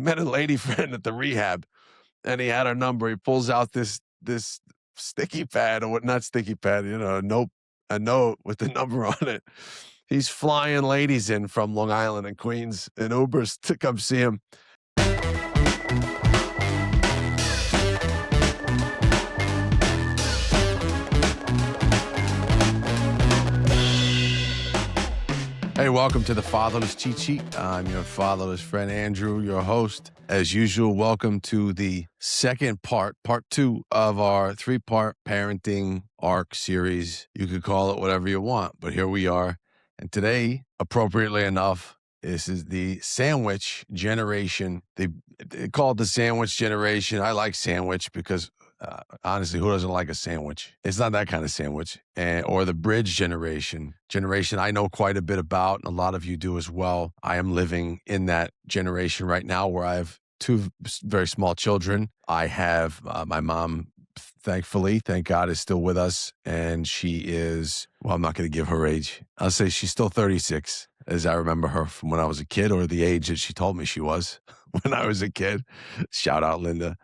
met a lady friend at the rehab, and he had her number. He pulls out this sticky pad, or what? Not sticky pad, a note with the number on it. He's flying ladies in from Long Island and Queens in Ubers to come see him. Hey, welcome to the Fatherless Cheat Sheet. I'm your fatherless friend, Andrew, your host. As usual, welcome to the second part 2 of our 3-part parenting arc series. You could call it whatever you want, but here we are. And today, appropriately enough, this is the sandwich generation. They call it the sandwich generation. I like sandwich because honestly, who doesn't like a sandwich? It's not that kind of sandwich. Or the bridge generation I know quite a bit about, and a lot of you do as well. I am living in that generation right now where I have 2 very small children. I have my mom, thankfully, thank God, is still with us. And she is, well, I'm not going to give her age. I'll say she's still 36, as I remember her from when I was a kid, or the age that she told me she was when I was a kid. Shout out, Linda.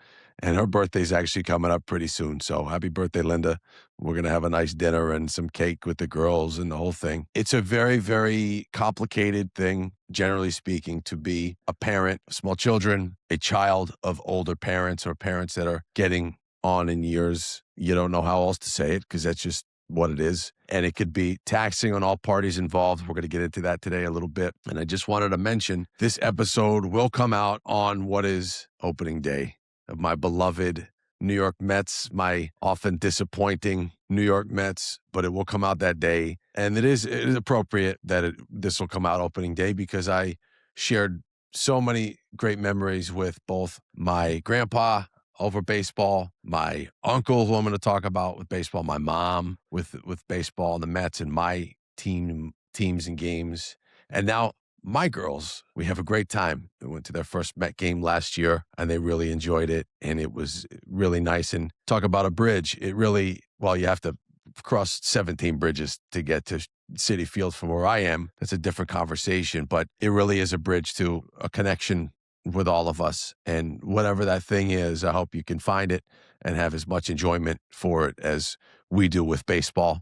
And her birthday's actually coming up pretty soon. So happy birthday, Linda. We're going to have a nice dinner and some cake with the girls and the whole thing. It's a very, very complicated thing, generally speaking, to be a parent of small children, a child of older parents, or parents that are getting on in years. You don't know how else to say it because that's just what it is. And it could be taxing on all parties involved. We're going to get into that today a little bit. And I just wanted to mention this episode will come out on what is opening day of my beloved New York Mets, my often disappointing New York Mets, but it will come out that day. And it is appropriate that this will come out opening day because I shared so many great memories with both my grandpa over baseball, my uncle, who I'm going to talk about with baseball, my mom with baseball and the Mets and my teams and games. And now my girls, we have a great time. They went to their first Met game last year and they really enjoyed it. And it was really nice. And talk about a bridge. It really, well, you have to cross 17 bridges to get to Citi Field from where I am. That's a different conversation, but it really is a bridge to a connection with all of us. And whatever that thing is, I hope you can find it and have as much enjoyment for it as we do with baseball,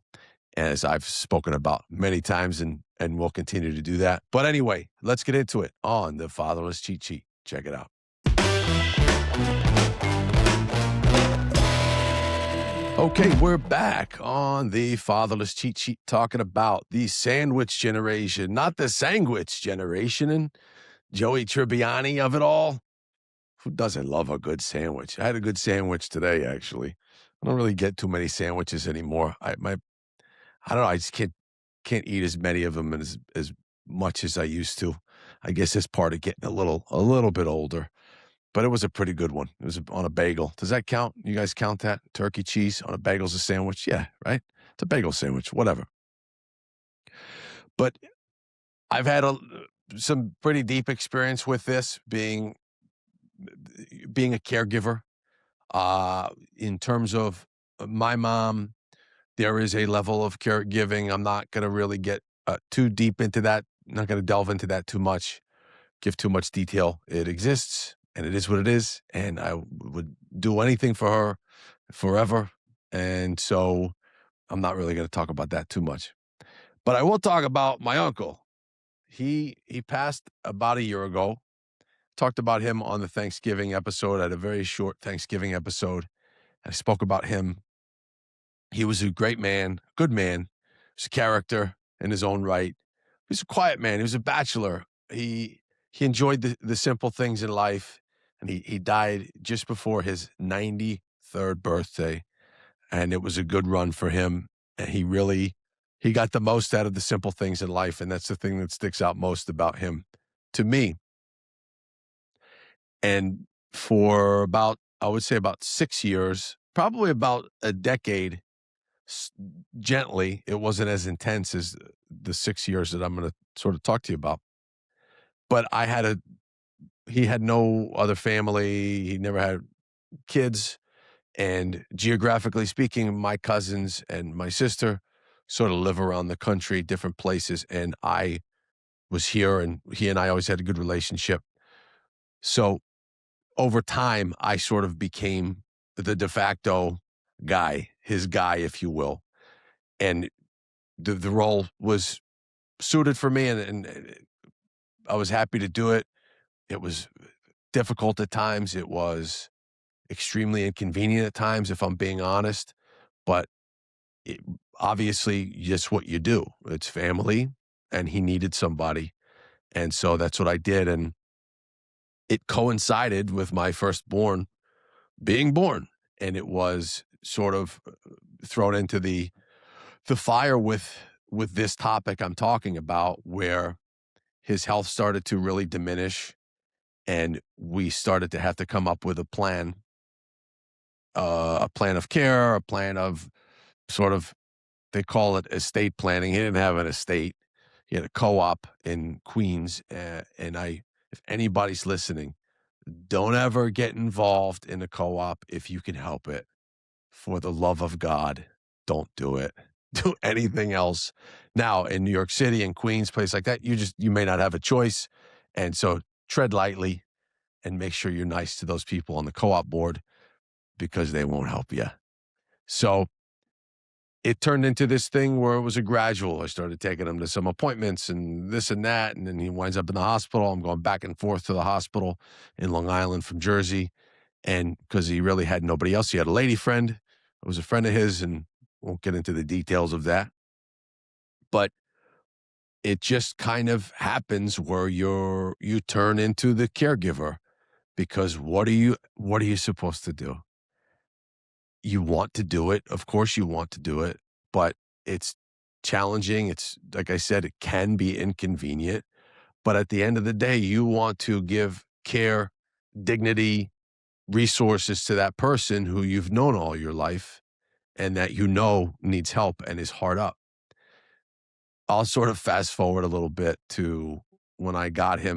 as I've spoken about many times and we'll continue to do that. But anyway, let's get into it on the Fatherless Cheat Sheet. Check it out. Okay, we're back on the Fatherless Cheat Sheet talking about the sandwich generation, not the sandwich generation, and Joey Tribbiani of it all. Who doesn't love a good sandwich? I had a good sandwich today, actually. I don't really get too many sandwiches anymore. I don't know. I just can't eat as many of them as much as I used to. I guess it's part of getting a little bit older. But it was a pretty good one. It was on a bagel. Does that count? You guys count that? Turkey cheese on a bagel's a sandwich? Yeah, right? It's a bagel sandwich, whatever. But I've had some pretty deep experience with this, being a caregiver. In terms of my mom, there is a level of caregiving. I'm not going to really get too deep into that. I'm not going to delve into that too much, give too much detail. It exists, and it is what it is, and I would do anything for her forever. And so I'm not really going to talk about that too much. But I will talk about my uncle. He passed about a year ago. Talked about him on the Thanksgiving episode. I had a very short Thanksgiving episode. I spoke about him. He was a great man, good man. He was a character in his own right. He was a quiet man. He was a bachelor. He enjoyed the simple things in life, and he died just before his 93rd birthday, and it was a good run for him. And he got the most out of the simple things in life, and that's the thing that sticks out most about him to me. And for I would say about 6 years, probably about a decade, gently, it wasn't as intense as the 6 years that I'm going to sort of talk to you about. But he had no other family. He never had kids. And geographically speaking, my cousins and my sister sort of live around the country, different places. And I was here, and he and I always had a good relationship. So over time, I sort of became the de facto guy, his guy, if you will. And the role was suited for me, and I was happy to do it. It was difficult at times. It was extremely inconvenient at times, if I'm being honest. But it, obviously, just what you do. It's family, and he needed somebody. And so that's what I did. And it coincided with my firstborn being born. And it was sort of thrown into the fire with this topic I'm talking about, where his health started to really diminish, and we started to have to come up with a plan of care, a plan of sort of, they call it estate planning. He didn't have an estate. He had a co-op in Queens. If anybody's listening, don't ever get involved in a co-op if you can help it. For the love of God, don't do it. Do anything else. Now, in New York City and Queens, place like that, you may not have a choice. And so tread lightly and make sure you're nice to those people on the co-op board, because they won't help you. So it turned into this thing where it was a gradual. I started taking him to some appointments and this and that, and then he winds up in the hospital. I'm going back and forth to the hospital in Long Island from Jersey, and because he really had nobody else. He had a lady friend who was a friend of his, and won't get into the details of that. But it just kind of happens where you turn into the caregiver, because what are you supposed to do? You want to do it. Of course you want to do it, but it's challenging. It's, like I said, it can be inconvenient, but at the end of the day, you want to give care, dignity, resources to that person who you've known all your life and that needs help and is hard up. I'll sort of fast forward a little bit to when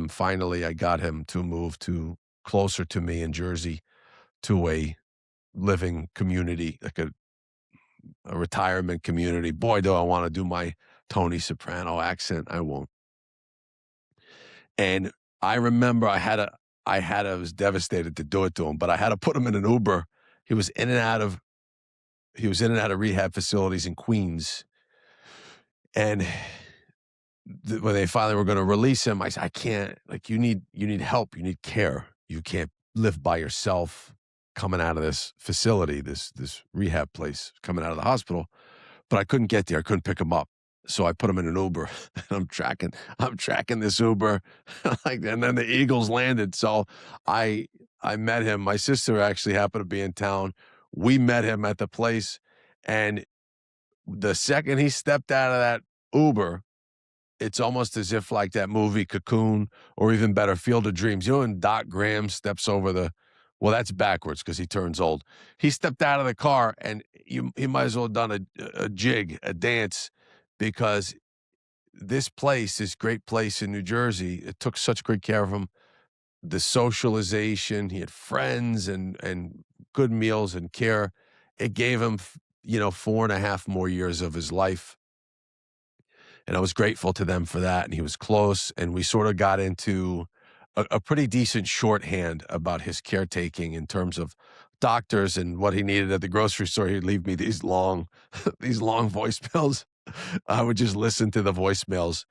finally I got him to move to closer to me in Jersey, to a living community, like a retirement community. Boy, do I want to do my Tony Soprano accent. I won't. And I remember I was devastated to do it to him, but I had to put him in an Uber. He was in and out of rehab facilities in Queens. And when they finally were going to release him, I said, I can't, like, you need help. You need care. You can't live by yourself coming out of this facility, this rehab place, coming out of the hospital. But I couldn't get there. I couldn't pick him up. So I put him in an Uber, and I'm tracking this Uber. And then the Eagles landed. So I met him. My sister actually happened to be in town. We met him at the place. And the second he stepped out of that Uber, it's almost as if, like that movie Cocoon, or even better, Field of Dreams. You know when Doc Graham steps over well, that's backwards because he turns old. He stepped out of the car, and he might as well have done a jig, a dance, because this great place in New Jersey, it took such great care of him. The socialization, he had friends and good meals and care. It gave him, 4.5 more years of his life. And I was grateful to them for that. And he was close, and we sort of got into a pretty decent shorthand about his caretaking in terms of doctors and what he needed at the grocery store. He'd leave me these long, these long voicemails. I would just listen to the voicemails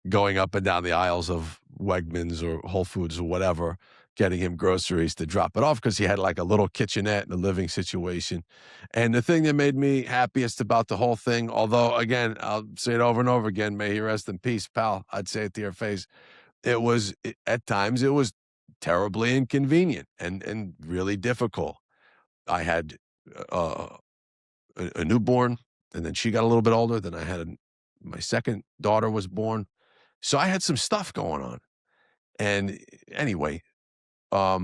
going up and down the aisles of Wegmans or Whole Foods or whatever, getting him groceries to drop it off, because he had like a little kitchenette in a living situation. And the thing that made me happiest about the whole thing, although, again, I'll say it over and over again, may he rest in peace, pal. I'd say it to your face. At times it was terribly inconvenient and really difficult. I had a newborn, and then she got a little bit older. Then I had my second daughter was born. So I had some stuff going on. And anyway, but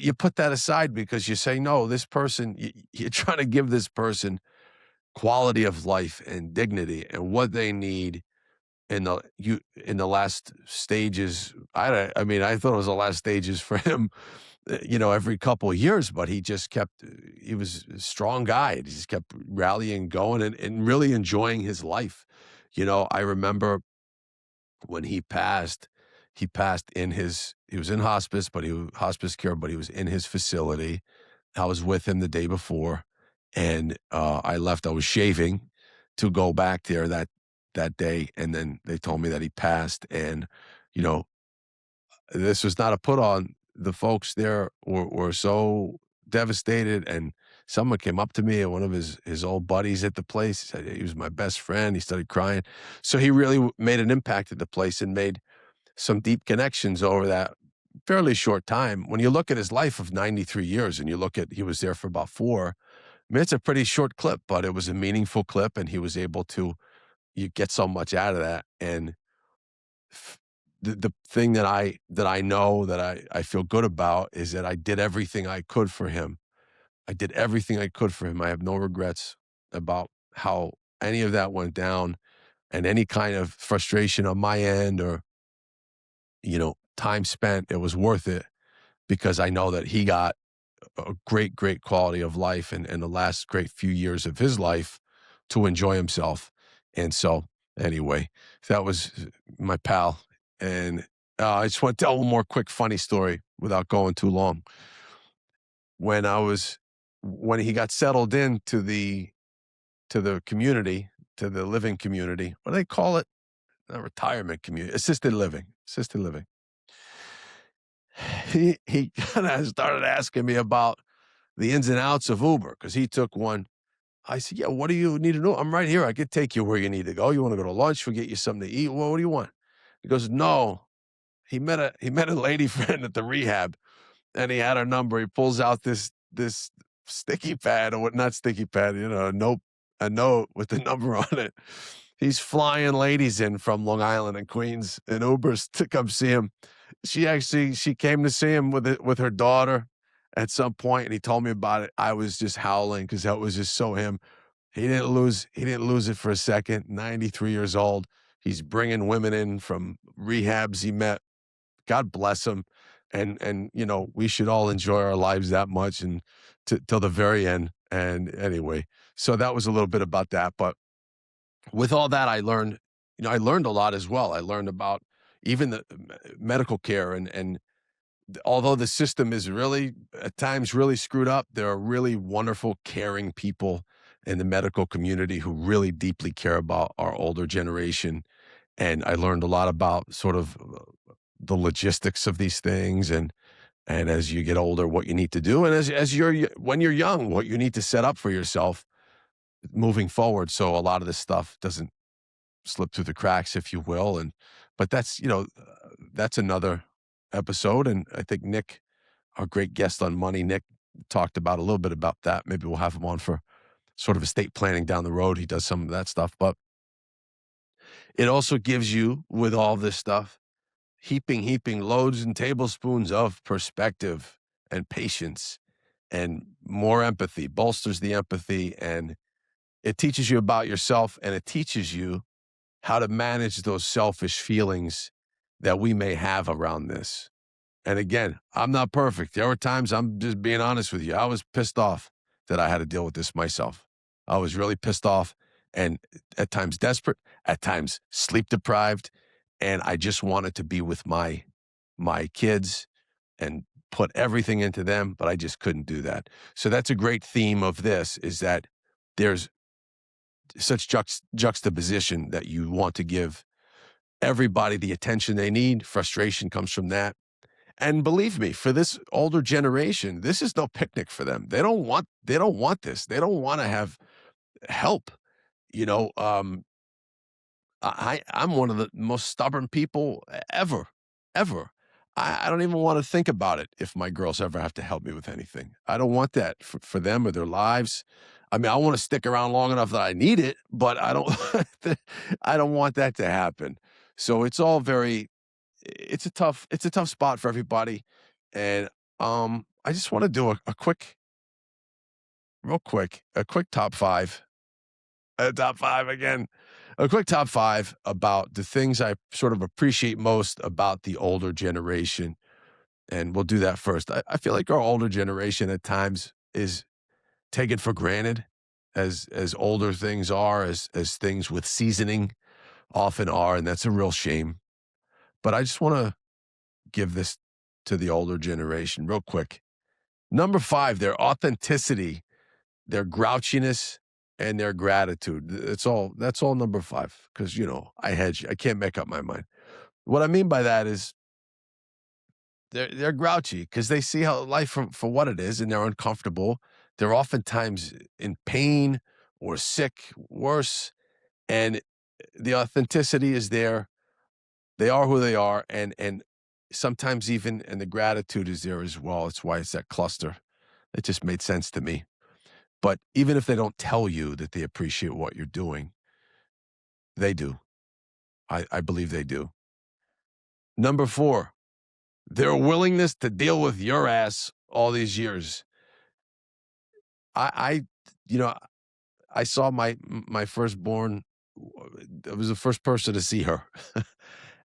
you put that aside, because you say, no, this person, you're trying to give this person quality of life and dignity and what they need in the last stages. I thought it was the last stages for him, every couple of years, but he was a strong guy. He just kept rallying, going, and really enjoying his life. I remember when he passed in his he was in hospice, but hospice care, but he was in his facility. I was with him the day before, and I left. I was shaving to go back there that day, and then they told me that he passed. And you know, this was not a put on. The folks there were so devastated, and someone came up to me, and one of his old buddies at the place said he was my best friend. He started crying, so he really made an impact at the place and made some deep connections over that fairly short time. When you look at his life of 93 years, and you look at he was there for about 4, I mean, it's a pretty short clip, but it was a meaningful clip, and he was able to you get so much out of that. And f the thing that I know that I feel good about is that I did everything I could for him. I did everything I could for him. I have no regrets about how any of that went down, and any kind of frustration on my end or, time spent, it was worth it because I know that he got a great, great quality of life and the last great few years of his life to enjoy himself. And so, anyway, that was my pal. And I just want to tell one more quick funny story without going too long. When I was when he got settled into the community, to the living community, what do they call it? A retirement community, assisted living, assisted living. He kind of started asking me about the ins and outs of Uber because he took one. I said, "Yeah, what do you need to know? I'm right here. I could take you where you need to go. You want to go to lunch? We'll get you something to eat. Well, what do you want?" He goes, "No." He met a lady friend at the rehab, and he had her number. He pulls out this sticky pad or what? Not sticky pad, a note with the number on it. He's flying ladies in from Long Island and Queens in Ubers to come see him. She came to see him with her daughter at some point, and he told me about it. I was just howling because that was just so him. He didn't lose it for a second. 93 years old. He's bringing women in from rehabs he met. God bless him. And we should all enjoy our lives that much and till the very end. And anyway, so that was a little bit about that. But with all that, I learned a lot as well. I learned about even the medical care, and although the system is really at times really screwed up, there are really wonderful, caring people in the medical community who really deeply care about our older generation. And I learned a lot about sort of the logistics of these things, and as you get older, what you need to do, and when you're young, what you need to set up for yourself moving forward. So a lot of this stuff doesn't slip through the cracks, if you will. But that's another episode. And I think Nick, our great guest on money, Nick talked about a little bit about that. Maybe we'll have him on for sort of estate planning down the road. He does some of that stuff, but it also gives you, with all this stuff, heaping loads and tablespoons of perspective and patience and more empathy, bolsters the empathy, and it teaches you about yourself, and it teaches you how to manage those selfish feelings that we may have around this. And again, I'm not perfect. There were times, I'm just being honest with you, I was pissed off that I had to deal with this myself. I was really pissed off and at times desperate, at times sleep deprived, and I just wanted to be with my kids and put everything into them, but I just couldn't do that. So that's a great theme of this, is that there's such juxtaposition that you want to give everybody the attention they need. Frustration comes from that. And believe me, for this older generation, this is no picnic for them. They don't want this. They don't want to have help. You know, I'm one of the most stubborn people ever, ever. I don't even want to think about it if my girls ever have to help me with anything. I don't want that for them or their lives. I mean, I want to stick around long enough that I need it, but I don't I don't want that to happen. So it's a tough spot for everybody. And I just want to do a quick top five. Top five again. A quick top five about the things I sort of appreciate most about the older generation. And we'll do that first. I feel like our older generation at times is taken for granted, as older things are, as things with seasoning often are, and that's a real shame. But I just want to give this to the older generation real quick. Number 5, their authenticity, their grouchiness, and their gratitude. That's all number 5, because, I hedge. I can't make up my mind. What I mean by that is they're grouchy because they see how life for what it is, and they're uncomfortable. They're oftentimes in pain or sick, worse, and the authenticity is there. They are who they are, and sometimes even, and the gratitude is there as well. It's why it's that cluster. It just made sense to me. But even if they don't tell you that they appreciate what you're doing, they do. I believe they do. Number 4, their willingness to deal with your ass all these years. I you know, I saw my firstborn. I was the first person to see her.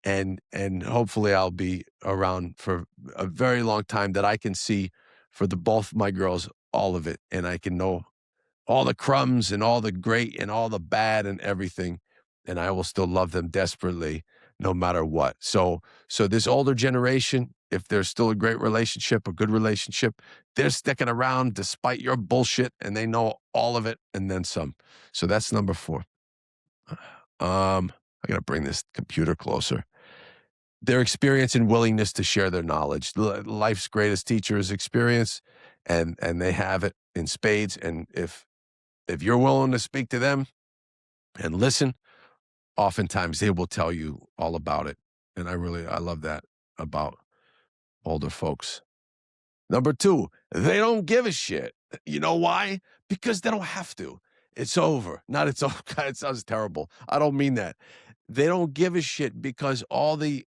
And hopefully I'll be around for a very long time, that I can see for the both my girls all of it, and I can know all the crumbs and all the great and all the bad and everything, and I will still love them desperately no matter what. So this older generation, if there's still a great relationship, a good relationship, they're sticking around despite your bullshit, and they know all of it and then some. So that's number 4. I gotta bring this computer closer. Their experience and willingness to share their knowledge. Life's greatest teacher is experience, and they have it in spades. And if you're willing to speak to them and listen, oftentimes they will tell you all about it. And I love that about older folks. Number 2, they don't give a shit. You know why? Because they don't have to. It's over. Not it's over. God, it sounds terrible. I don't mean that. They don't give a shit because all the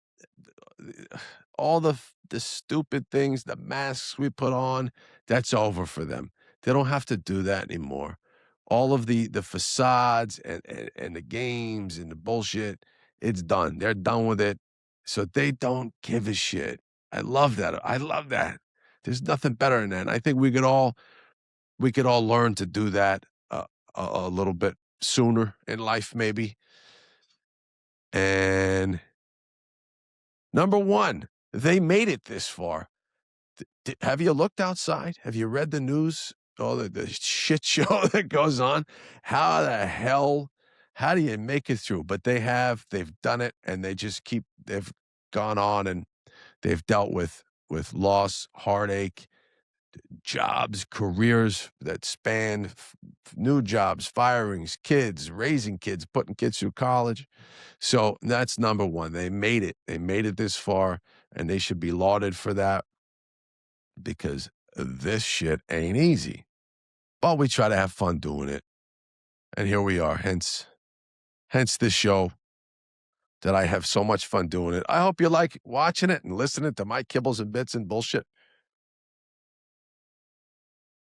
stupid things, the masks we put on, that's over for them. They don't have to do that anymore. All of the facades and the games and the bullshit, it's done. They're done with it. So they don't give a shit. I love that. I love that. There's nothing better than that. And I think we could all learn to do that a little bit sooner in life, maybe. And number 1, they made it this far. Have you looked outside? Have you read the news? Oh, the shit show that goes on. How the hell? How do you make it through? But they've done it, and they've gone on, and they've dealt with loss, heartache, jobs, careers that span new jobs, firings, kids, raising kids, putting kids through college. So that's number 1. They made it. They made it this far, and they should be lauded for that, because this shit ain't easy. But we try to have fun doing it. And here we are. Hence this show, that I have so much fun doing it. I hope you like watching it and listening to my kibbles and bits and bullshit,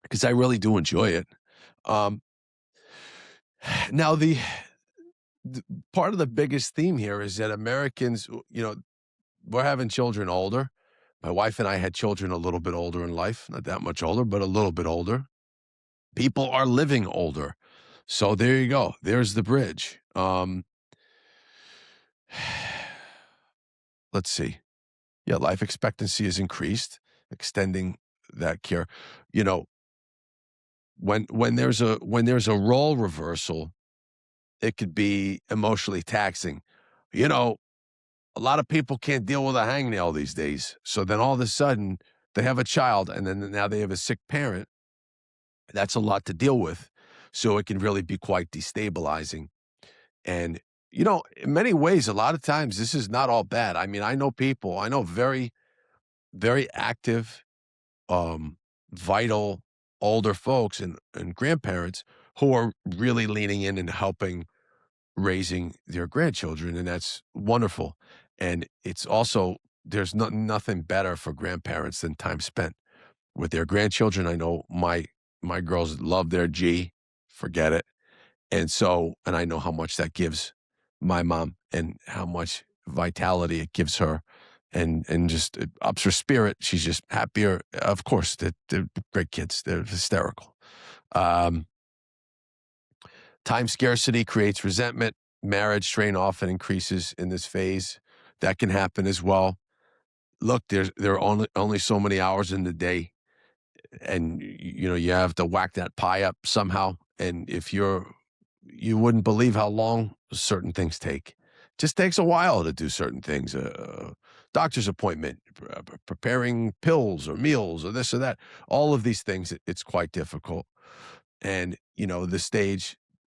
because I really do enjoy it. Now, the part of the biggest theme here is that Americans, we're having children older. My wife and I had children a little bit older in life, not that much older, but a little bit older. People are living older. So there you go. There's the bridge. Let's see. Yeah, life expectancy has increased, extending that care. When there's a role reversal, it could be emotionally taxing. A lot of people can't deal with a hangnail these days. So then all of a sudden they have a child, and then now they have a sick parent. That's a lot to deal with. So it can really be quite destabilizing. And, in many ways, a lot of times this is not all bad. I mean, I know very, very active, vital older folks and grandparents who are really leaning in and helping raising their grandchildren, and that's wonderful. And it's also, there's nothing better for grandparents than time spent with their grandchildren. I know my girls love their G, forget it. And I know how much that gives my mom, and how much vitality it gives her, and just it ups her spirit. She's just happier. Of course, they're great kids. They're hysterical. Time scarcity creates resentment. Marriage strain often increases in this phase. That can happen as well. look, there are only so many hours in the day, and you have to whack that pie up somehow. And if you wouldn't believe how long certain things take. Just takes a while to do certain things. Doctor's appointment, preparing pills or meals or this or that. All of these things, it's quite difficult. And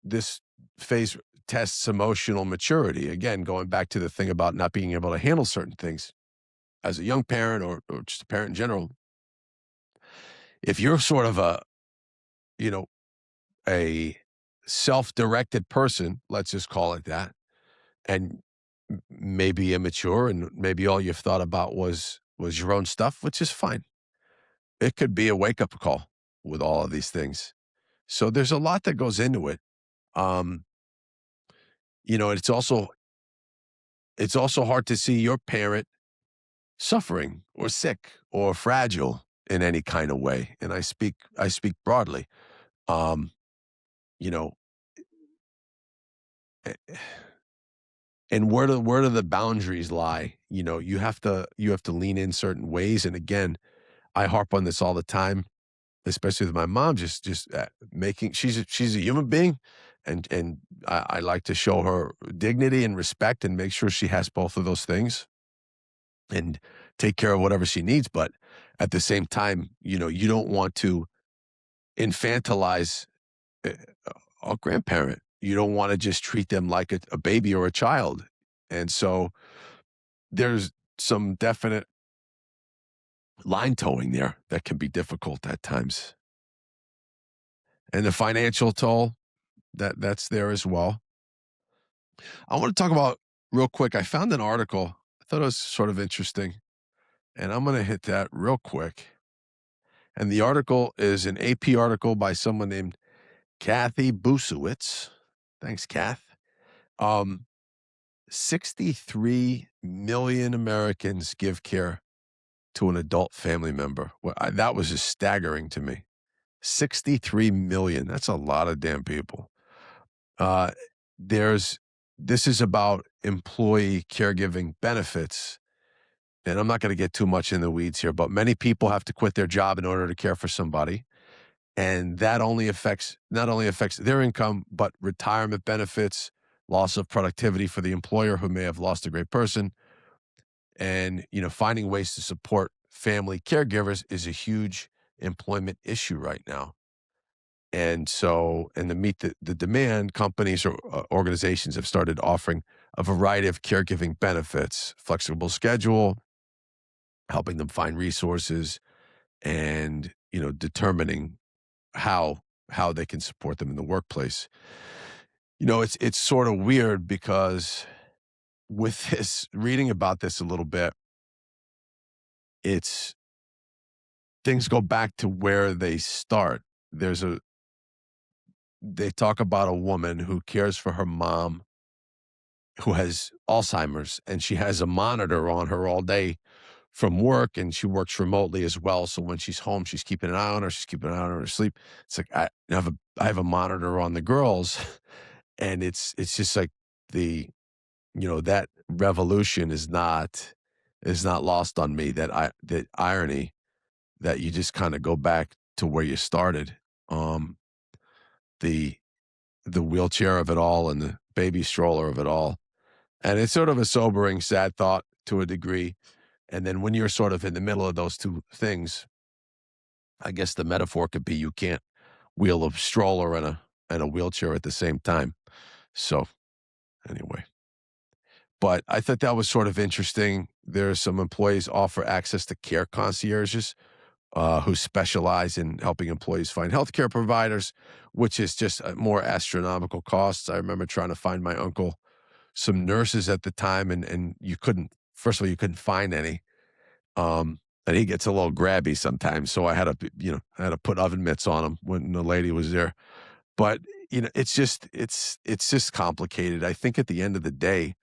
this phase tests emotional maturity. Again, going back to the thing about not being able to handle certain things as a young parent or just a parent in general. If you're sort of you know, a self-directed person, let's just call it that, and maybe immature, and maybe all you've thought about was your own stuff, which is fine. It could be a wake-up call with all of these things. So there's a lot that goes into it. Um, it's also hard to see your parent suffering or sick or fragile in any kind of way. And I speak broadly. Um, you know, eh, and where do the boundaries lie? You have to lean in certain ways. And again, I harp on this all the time, especially with my mom. Just making she's a human being, and I like to show her dignity and respect and make sure she has both of those things and take care of whatever she needs. But at the same time, you don't want to infantilize a, a grandparent. You don't want to just treat them like a baby or a child. And so there's some definite line towing there that can be difficult at times. And the financial toll that's there as well. I want to talk about real quick. I found an article. I thought it was sort of interesting, and I'm going to hit that real quick. And the article is an AP article by someone named Kathy Busewitz. Thanks, Kath. Um, 63 million Americans give care to an adult family member. Well, that was just staggering to me. 63 million. That's a lot of damn people. Uh, there's this is about employee caregiving benefits. And I'm not going to get too much in the weeds here, but many people have to quit their job in order to care for somebody. And that not only affects their income, but retirement benefits, loss of productivity for the employer who may have lost a great person. And, finding ways to support family caregivers is a huge employment issue right now. And to meet the demand, companies or organizations have started offering a variety of caregiving benefits, flexible schedule, helping them find resources, and determining how they can support them in the workplace. It's sort of weird because with this reading about this a little bit, it's things go back to where they start. They talk about a woman who cares for her mom who has Alzheimer's, and she has a monitor on her all day from work, and she works remotely as well. So when she's home, she's keeping an eye on her. She's keeping an eye on her sleep. It's like I have a monitor on the girls, and it's just like that revolution is not lost on me. That irony that you just kind of go back to where you started. Um, the the wheelchair of it all and the baby stroller of it all. And it's sort of a sobering, sad thought to a degree. And then when you're sort of in the middle of those two things, I guess the metaphor could be you can't wheel a stroller and a wheelchair at the same time. So anyway, but I thought that was sort of interesting. There's some employees offer access to care concierges who specialize in helping employees find healthcare providers, which is just more astronomical costs. I remember trying to find my uncle some nurses at the time, and you couldn't. First of all, you couldn't find any. And he gets a little grabby sometimes, so I had to put oven mitts on him when the lady was there. But it's just complicated. I think at the end of the day,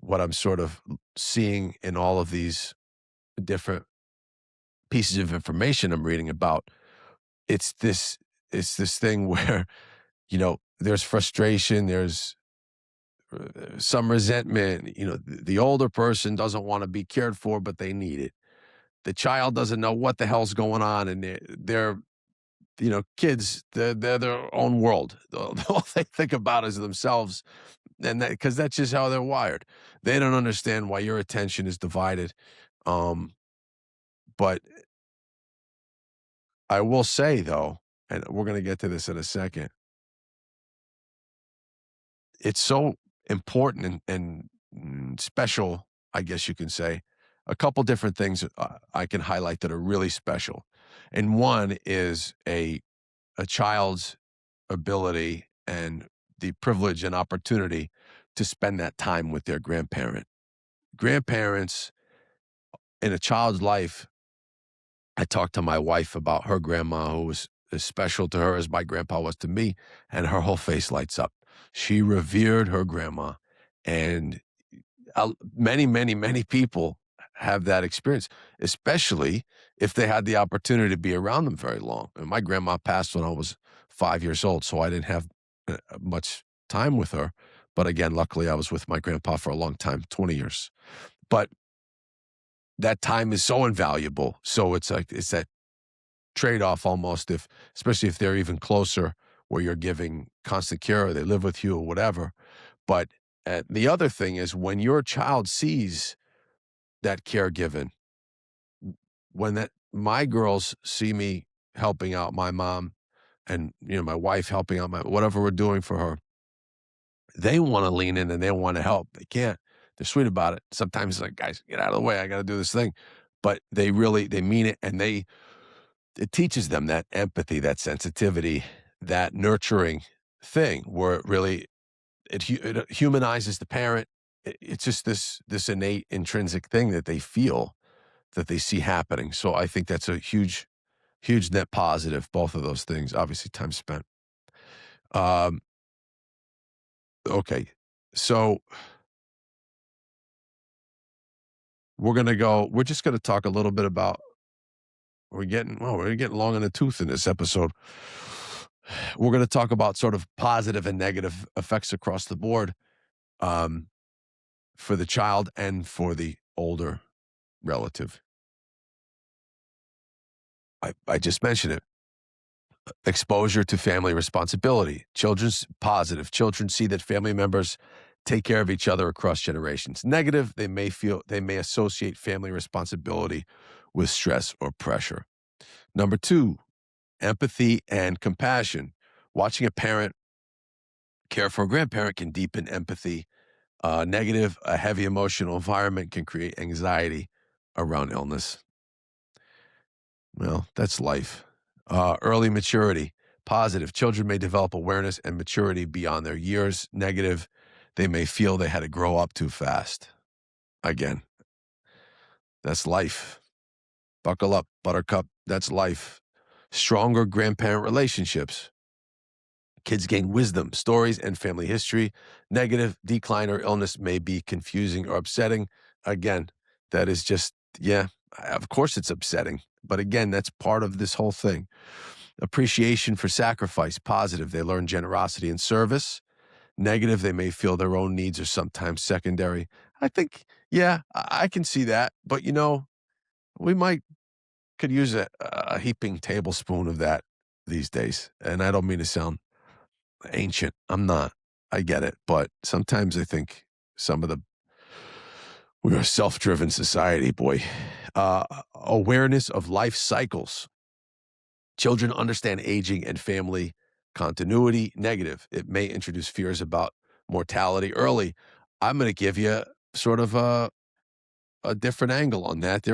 what I'm sort of seeing in all of these different pieces of information I'm reading about, it's this it's this thing where there's frustration, there's some resentment. The older person doesn't want to be cared for, but they need it. the child doesn't know what the hell's going on, and they're kids, they're their own world. All they think about is themselves, and that because that's just how they're wired. They don't understand why your attention is divided. Um, but I will say though, and we're going to get to this in a second, it's so important and special, I guess you can say. A couple different things I can highlight that are really special, and one is a child's ability and the privilege and opportunity to spend that time with their grandparent. Grandparents in a child's life, I talked to my wife about her grandma, who was as special to her as my grandpa was to me, and her whole face lights up. She revered her grandma, and many, many, many people have that experience, especially if they had the opportunity to be around them very long. And my grandma passed when I was 5 years old, so I didn't have much time with her. But again, luckily, I was with my grandpa for a long time, 20 years. But that time is so invaluable. So it's like it's that trade-off almost, if especially if they're even closer, where you're giving constant care or they live with you or whatever. But the other thing is when your child sees that caregiving, when that my girls see me helping out my mom and my wife helping out my whatever we're doing for her, they want to lean in and they want to help. They can't. They're sweet about it. Sometimes it's like, guys, get out of the way. I got to do this thing. But they mean it, and it teaches them that empathy, that sensitivity, that nurturing thing where it humanizes the parent. It's just this innate intrinsic thing that they feel, that they see happening. So I think that's a huge, huge net positive, both of those things. Obviously, time spent. Um, okay. So we're just gonna talk a little bit about we're getting long in the tooth in this episode. We're gonna talk about sort of positive and negative effects across the board, um, for the child and for the older relative. I just mentioned it. Exposure to family responsibility. Children's positive. Children see that family members take care of each other across generations. Negative, they may associate family responsibility with stress or pressure. Number two, empathy and compassion. Watching a parent care for a grandparent can deepen empathy. Negative, a heavy emotional environment can create anxiety around illness. Well, that's life. Early maturity. Positive. Children may develop awareness and maturity beyond their years. Negative. They may feel they had to grow up too fast. Again, that's life. Buckle up, buttercup. That's life. Stronger grandparent relationships. Kids gain wisdom, stories, and family history. Negative, decline or illness may be confusing or upsetting. Again, that is just, yeah, of course it's upsetting. But again, that's part of this whole thing. Appreciation for sacrifice, positive. They learn generosity and service. Negative, they may feel their own needs are sometimes secondary. I think, yeah, I can see that. But, we could use a heaping tablespoon of that these days. And I don't mean to sound ancient. I'm not. I get it. But sometimes I think we're a self-driven society, boy. Awareness of life cycles. Children understand aging and family continuity. Negative. It may introduce fears about mortality early. I'm going to give you sort of a different angle on that.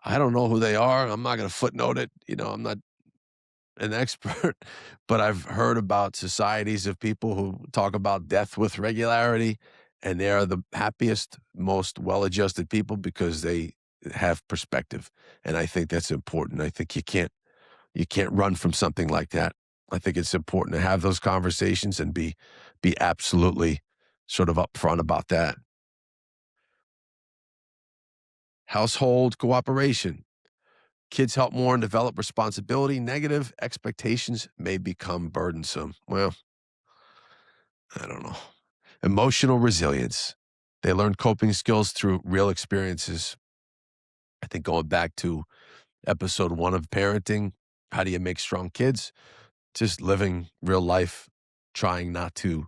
I don't know who they are. I'm not going to footnote it. I'm not an expert, but I've heard about societies of people who talk about death with regularity, and they are the happiest, most well-adjusted people because they have perspective. And I think that's important. I think you can't run from something like that. I think it's important to have those conversations and be absolutely sort of upfront about that. Household cooperation. Kids help more and develop responsibility. Negative, expectations may become burdensome. Well, I don't know. Emotional resilience. They learn coping skills through real experiences. I think going back to episode 1 of parenting, how do you make strong kids? Just living real life, trying not to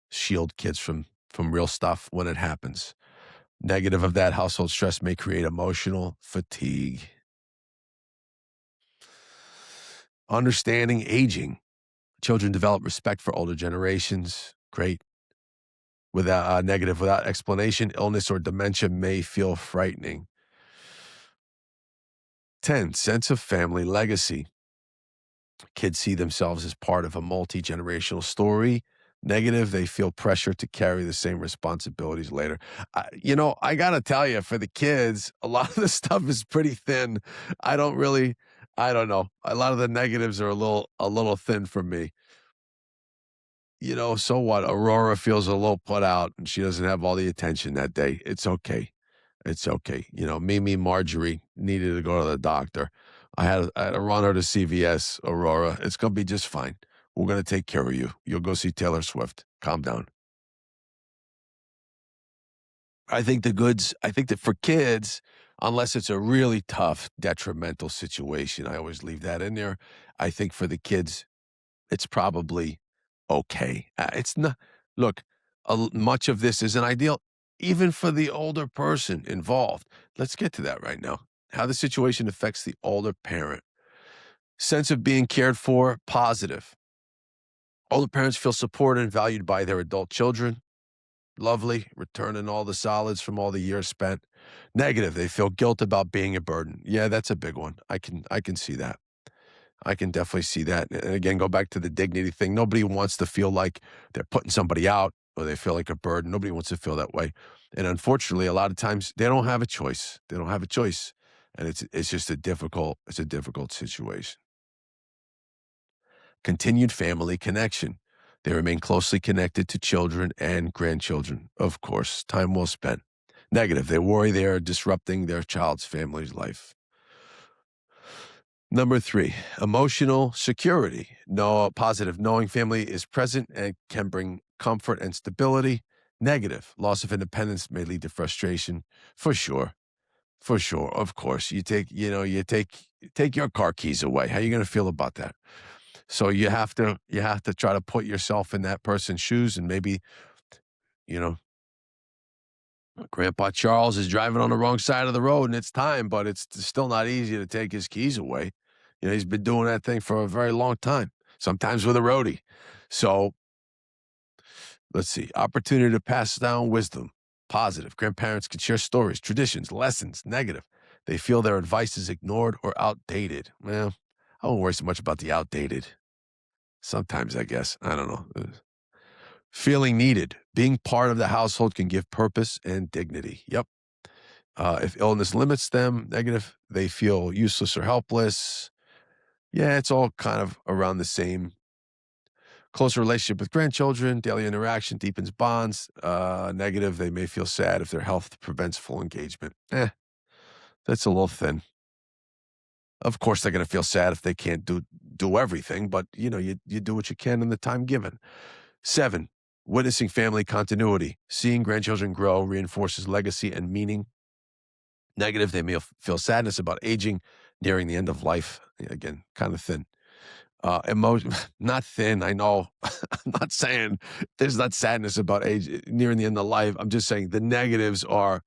shield kids from real stuff when it happens. Negative of that, household stress may create emotional fatigue. Understanding aging. Children develop respect for older generations. Great. Without negative, without explanation, illness or dementia may feel frightening. 10, sense of family legacy. Kids see themselves as part of a multi-generational story. Negative, they feel pressure to carry the same responsibilities later. I got to tell you, for the kids, a lot of the stuff is pretty thin. I don't know. A lot of the negatives are a little thin for me. So what? Aurora feels a little put out and she doesn't have all the attention that day. It's okay. It's okay. Mimi Marjorie needed to go to the doctor. I had to run her to CVS, Aurora. It's going to be just fine. We're going to take care of you. You'll go see Taylor Swift. Calm down. I think that for kids, unless it's a really tough, detrimental situation, I always leave that in there. I think for the kids, it's probably okay. It's not, look, much of this isn't ideal, even for the older person involved. Let's get to that right now. How the situation affects the older parent. Sense of being cared for, positive. Older parents feel supported and valued by their adult children. Lovely, returning all the solids from all the years spent. Negative, they feel guilt about being a burden. Yeah, that's a big one. I can see that. I can definitely see that. And again, go back to the dignity thing. Nobody wants to feel like they're putting somebody out or they feel like a burden. Nobody wants to feel that way. And unfortunately, a lot of times they don't have a choice. They don't have a choice. And it's just it's a difficult situation. Continued family connection. They remain closely connected to children and grandchildren. Of course, time well spent. Negative. They worry they are disrupting their child's family's life. Number 3, emotional security. No positive, knowing family is present and can bring comfort and stability. Negative, loss of independence may lead to frustration. For sure. For sure. Of course. You take your car keys away. How are you going to feel about that? So you have to try to put yourself in that person's shoes, and maybe, you know, Grandpa Charles is driving on the wrong side of the road and it's time, but it's still not easy to take his keys away. He's been doing that thing for a very long time, sometimes with a roadie. So let's see. Opportunity to pass down wisdom. Positive. Grandparents can share stories, traditions, lessons. Negative. They feel their advice is ignored or outdated. Well, I won't worry so much about the outdated. Sometimes, I guess. I don't know. Feeling needed. Being part of the household can give purpose and dignity. Yep. If illness limits them, negative, they feel useless or helpless. Yeah, it's all kind of around the same. Closer relationship with grandchildren, daily interaction deepens bonds. Negative, they may feel sad if their health prevents full engagement. That's a little thin. Of course, they're going to feel sad if they can't do everything, but you do what you can in the time given. 7, witnessing family continuity. Seeing grandchildren grow reinforces legacy and meaning. Negative, they may feel sadness about aging, nearing the end of life. Again, kind of thin. Emotion, not thin. I know. I'm not saying there's not sadness about age nearing the end of life. I'm just saying the negatives are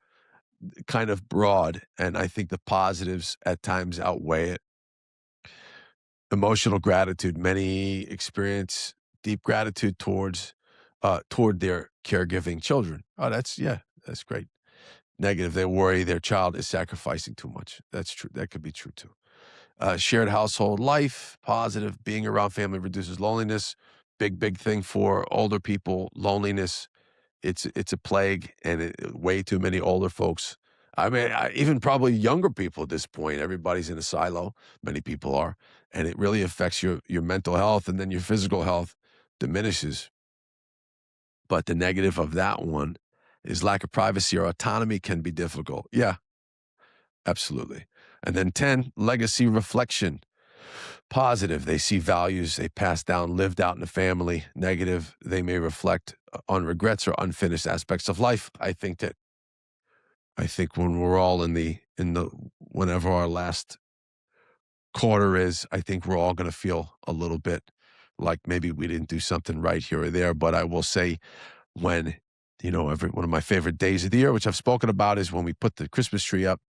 kind of broad, and I think the positives at times outweigh it. Emotional gratitude. Many experience deep gratitude toward their caregiving children. Oh, that's great. Negative, they worry their child is sacrificing too much. That's true. That could be true too. Shared household life, positive, being around family reduces loneliness. Big thing for older people, loneliness. It's a plague, and way too many older folks. I mean, even probably younger people at this point. Everybody's in a silo. Many people are, and it really affects your mental health, and then your physical health diminishes. But the negative of that one is lack of privacy or autonomy can be difficult. Yeah, absolutely. And then 10, legacy reflection. Positive, they see values they pass down, lived out in the family. Negative, they may reflect on regrets or unfinished aspects of life. I think when we're all in whenever our last quarter is, I think we're all going to feel a little bit like maybe we didn't do something right here or there. But I will say, when, every one of my favorite days of the year, which I've spoken about, is when we put the Christmas tree up,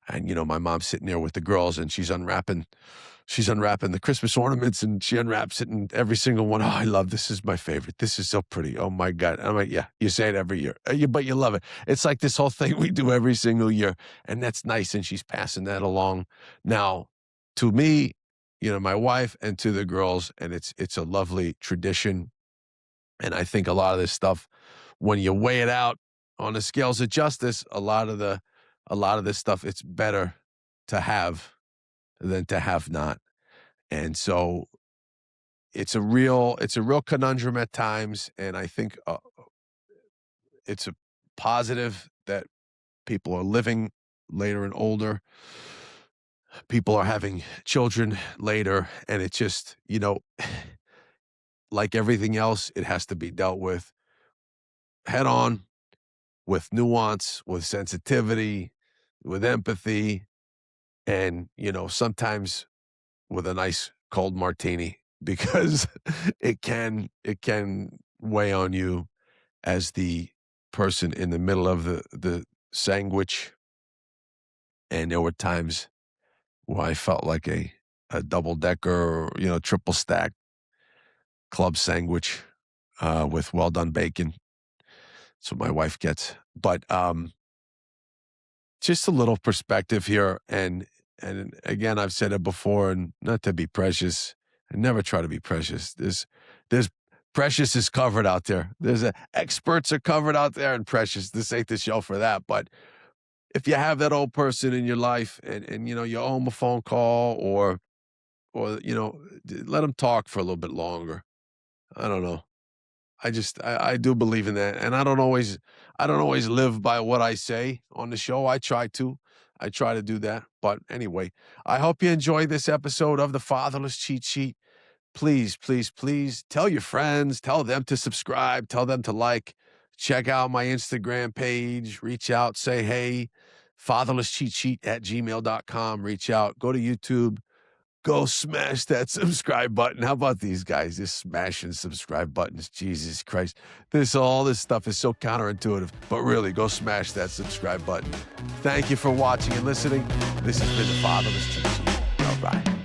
and my mom's sitting there with the girls, and she's unwrapping the Christmas ornaments, and she unwraps it, and every single one, oh, I love this. Is my favorite. This is so pretty. Oh my God. I'm like, yeah, you say it every year, but you love it. It's like this whole thing we do every single year, and that's nice. And she's passing that along now to me, my wife, and to the girls, and it's a lovely tradition. And I think a lot of this stuff, when you weigh it out on the scales of justice, a lot of this stuff, it's better to have than to have not. And so it's a real conundrum at times. And I think it's a positive that people are living later and older. People are having children later, and it just, like everything else, it has to be dealt with head on, with nuance, with sensitivity, with empathy, and, sometimes with a nice cold martini, because it can weigh on you as the person in the middle of the sandwich. And there were times where I felt like a double-decker or, triple stack club sandwich with well-done bacon. That's what my wife gets. But just a little perspective here. And again, I've said it before, and not to be precious, and never try to be precious. There's precious is covered out there. Experts are covered out there, and precious. This ain't the show for that. But if you have that old person in your life, and you owe them a phone call, or let them talk for a little bit longer. I don't know. I do believe in that. And I don't always live by what I say on the show. I try to do that. But anyway, I hope you enjoyed this episode of the Fatherless Cheat Sheet. Please, please, please tell your friends, tell them to subscribe, tell them to like, check out my Instagram page, reach out, say, hey, fatherlesscheatsheet@gmail.com, reach out, go to YouTube. Go smash that subscribe button. How about these guys just smashing subscribe buttons? Jesus Christ. All this stuff is so counterintuitive, but really, go smash that subscribe button. Thank you for watching and listening. This has been the Fatherless Cheat Sheet. All right.